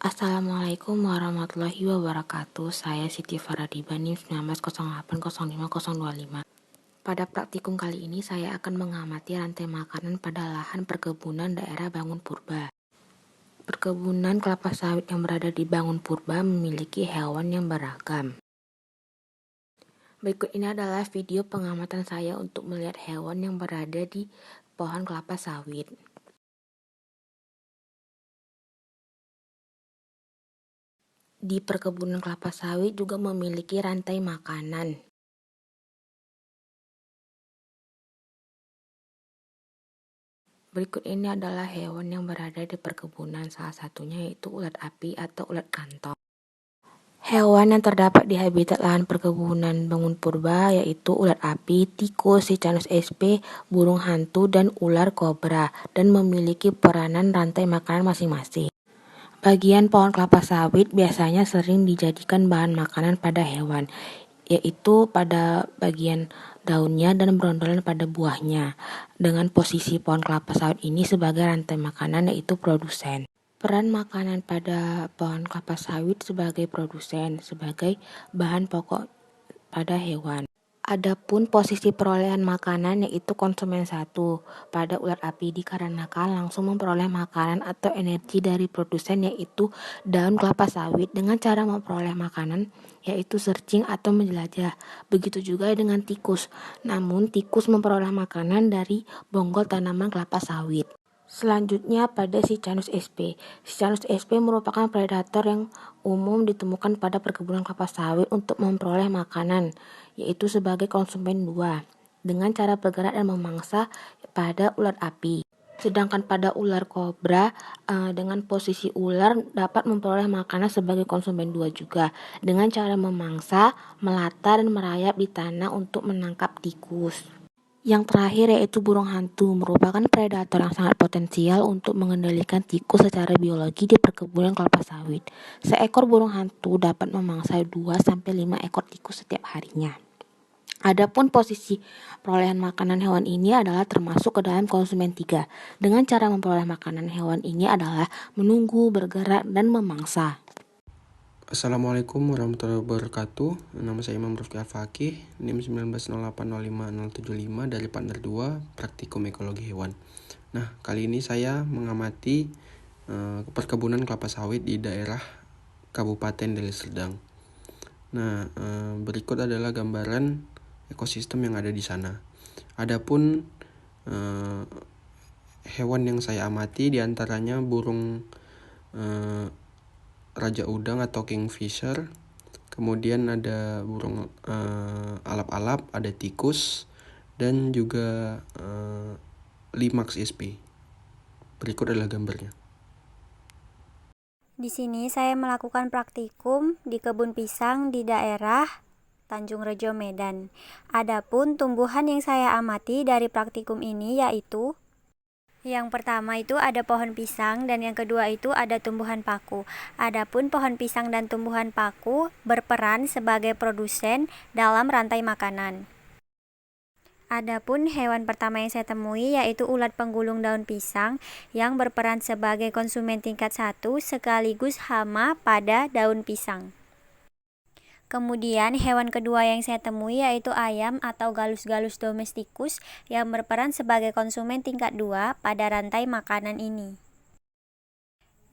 Assalamualaikum warahmatullahi wabarakatuh. Saya Siti Faradiba NIM 190805025. Pada praktikum kali ini saya akan mengamati rantai makanan pada lahan perkebunan daerah Bangun Purba. Perkebunan kelapa sawit yang berada di Bangun Purba memiliki hewan yang beragam. Berikut ini adalah video pengamatan saya untuk melihat hewan yang berada di pohon kelapa sawit. Di perkebunan kelapa sawit juga memiliki rantai makanan. Berikut ini adalah hewan yang berada di perkebunan, salah satunya yaitu ulat api atau ulat kantong. Hewan yang terdapat di habitat lahan perkebunan Bangun Purba yaitu ulat api, tikus, Sicanus sp, burung hantu, dan ular kobra, dan memiliki peranan rantai makanan masing-masing. Bagian pohon kelapa sawit biasanya sering dijadikan bahan makanan pada hewan, yaitu pada bagian daunnya dan berondolan pada buahnya, dengan posisi pohon kelapa sawit ini sebagai rantai makanan yaitu produsen. Peran makanan pada pohon kelapa sawit sebagai produsen, sebagai bahan pokok pada hewan. Adapun posisi perolehan makanan yaitu konsumen satu pada ulat api dikarenakan langsung memperoleh makanan atau energi dari produsen yaitu daun kelapa sawit dengan cara memperoleh makanan yaitu searching atau menjelajah. Begitu juga dengan tikus, namun tikus memperoleh makanan dari bonggol tanaman kelapa sawit. Selanjutnya pada Sicanus sp. Sicanus sp merupakan predator yang umum ditemukan pada perkebunan kelapa sawit untuk memperoleh makanan, yaitu sebagai konsumen dua, dengan cara bergerak dan memangsa pada ulat api. Sedangkan pada ular kobra, dengan posisi ular dapat memperoleh makanan sebagai konsumen dua juga, dengan cara memangsa, melata, dan merayap di tanah untuk menangkap tikus. Yang terakhir yaitu burung hantu, merupakan predator yang sangat potensial untuk mengendalikan tikus secara biologi di perkebunan kelapa sawit. Seekor burung hantu dapat memangsa 2-5 ekor tikus setiap harinya. Adapun posisi perolehan makanan hewan ini adalah termasuk ke dalam konsumen 3. Dengan cara memperoleh makanan hewan ini adalah menunggu, bergerak, dan memangsa. Assalamualaikum warahmatullahi wabarakatuh. Nama saya Imam Rifki Al-Fakih, NIM 190805075 dari partner 2 Praktikum Ekologi Hewan. Nah, kali ini saya mengamati perkebunan kelapa sawit di daerah Kabupaten Deli Serdang. Nah, berikut adalah gambaran ekosistem yang ada di sana. Adapun hewan yang saya amati diantaranya burung raja udang atau kingfisher, kemudian ada burung alap-alap, ada tikus, dan juga Limax sp. Berikut adalah gambarnya. Di sini saya melakukan praktikum di kebun pisang di daerah Tanjung Rejo, Medan. Adapun tumbuhan yang saya amati dari praktikum ini yaitu yang pertama itu ada pohon pisang dan yang kedua itu ada tumbuhan paku. Adapun pohon pisang dan tumbuhan paku berperan sebagai produsen dalam rantai makanan. Adapun hewan pertama yang saya temui yaitu ulat penggulung daun pisang yang berperan sebagai konsumen tingkat 1 sekaligus hama pada daun pisang. Kemudian hewan kedua yang saya temui yaitu ayam atau Gallus domesticus yang berperan sebagai konsumen tingkat 2 pada rantai makanan ini.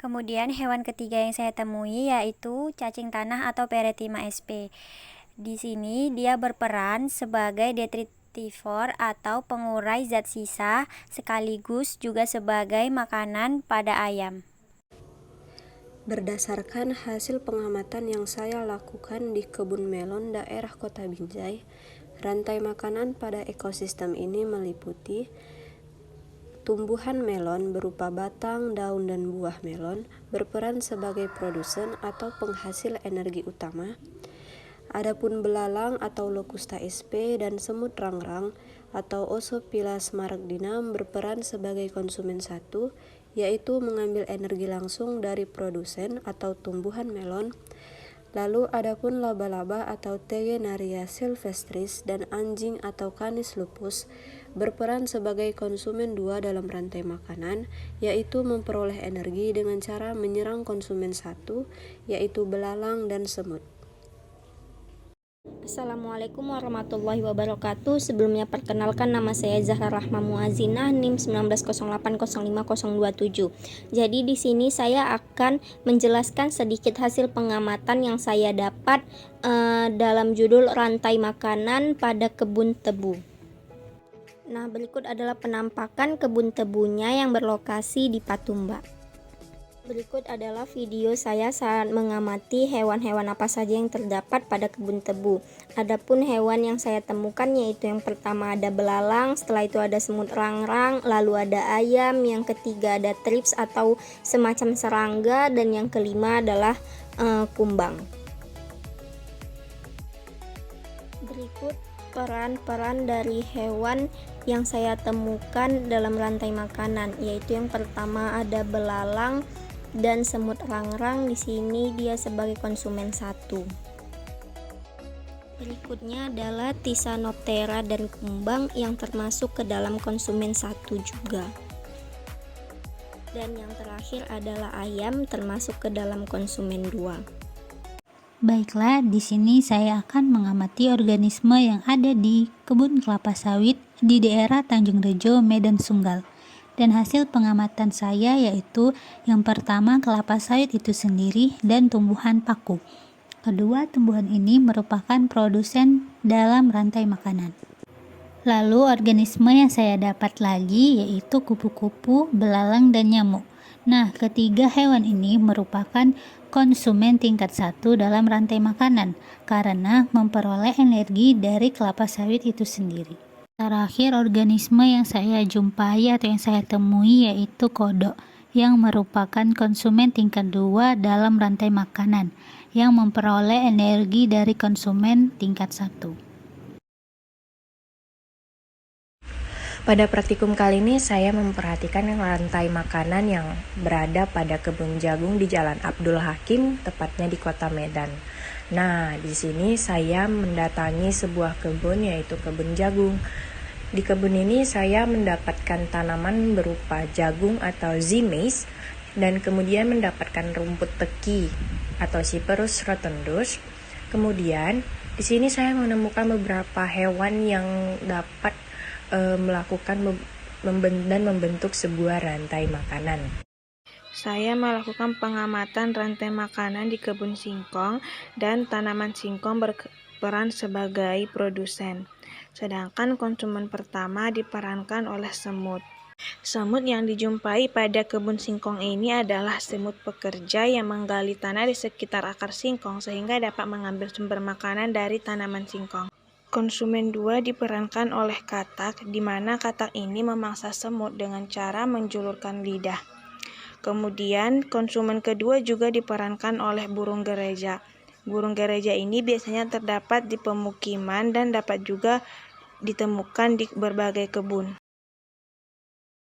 Kemudian hewan ketiga yang saya temui yaitu cacing tanah atau Perethema sp. Di sini dia berperan sebagai detritivor atau pengurai zat sisa sekaligus juga sebagai makanan pada ayam. Berdasarkan hasil pengamatan yang saya lakukan di kebun melon daerah Kota Binjai, rantai makanan pada ekosistem ini meliputi tumbuhan melon berupa batang, daun, dan buah melon berperan sebagai produsen atau penghasil energi utama. Adapun belalang atau Locusta sp dan semut rangrang atau Ossopila smaragdina berperan sebagai konsumen 1, yaitu mengambil energi langsung dari produsen atau tumbuhan melon. Lalu adapun laba-laba atau Tegenaria sylvestris dan anjing atau Canis lupus berperan sebagai konsumen 2 dalam rantai makanan, yaitu memperoleh energi dengan cara menyerang konsumen 1, yaitu belalang dan semut. Assalamualaikum warahmatullahi wabarakatuh. Sebelumnya perkenalkan, nama saya Zahra Rahma Muazinah, NIM 1908050027. Jadi di sini saya akan menjelaskan sedikit hasil pengamatan yang saya dapat dalam judul rantai makanan pada kebun tebu. Nah, berikut adalah penampakan kebun tebunya yang berlokasi di Patumba. Berikut adalah video saya saat mengamati hewan-hewan apa saja yang terdapat pada kebun tebu. Adapun hewan yang saya temukan yaitu yang pertama ada belalang, setelah itu ada semut rangrang, lalu ada ayam, yang ketiga ada trips atau semacam serangga, dan yang kelima adalah kumbang. Berikut peran-peran dari hewan yang saya temukan dalam rantai makanan, yaitu yang pertama ada belalang dan semut rangrang. Di sini dia sebagai konsumen 1. Berikutnya adalah Tisanoptera dan kumbang yang termasuk ke dalam konsumen 1 juga. Dan yang terakhir adalah ayam termasuk ke dalam konsumen 2. Baiklah, di sini saya akan mengamati organisme yang ada di kebun kelapa sawit di daerah Tanjung Rejo, Medan Sunggal. Dan hasil pengamatan saya yaitu yang pertama kelapa sawit itu sendiri dan tumbuhan paku. Kedua, tumbuhan ini merupakan produsen dalam rantai makanan. Lalu organisme yang saya dapat lagi yaitu kupu-kupu, belalang, dan nyamuk. Nah, ketiga hewan ini merupakan konsumen tingkat 1 dalam rantai makanan karena memperoleh energi dari kelapa sawit itu sendiri. Terakhir, organisme yang saya jumpai atau yang saya temui yaitu kodok yang merupakan konsumen tingkat 2 dalam rantai makanan yang memperoleh energi dari konsumen tingkat 1. Pada praktikum kali ini saya memperhatikan rantai makanan yang berada pada kebun jagung di Jalan Abdul Hakim, tepatnya di Kota Medan. Nah, di sini saya mendatangi sebuah kebun yaitu kebun jagung. Di kebun ini saya mendapatkan tanaman berupa jagung atau Z-maize dan kemudian mendapatkan rumput teki atau Cyperus rotundus. Kemudian di sini saya menemukan beberapa hewan yang dapat melakukan dan membentuk sebuah rantai makanan. Saya melakukan pengamatan rantai makanan di kebun singkong dan tanaman singkong berperan sebagai produsen. Sedangkan konsumen pertama diperankan oleh semut. Semut yang dijumpai pada kebun singkong ini adalah semut pekerja yang menggali tanah di sekitar akar singkong sehingga dapat mengambil sumber makanan dari tanaman singkong. Konsumen 2 diperankan oleh katak, di mana katak ini memangsa semut dengan cara menjulurkan lidah. Kemudian konsumen kedua juga diperankan oleh burung gereja. Burung gereja ini biasanya terdapat di pemukiman dan dapat juga ditemukan di berbagai kebun.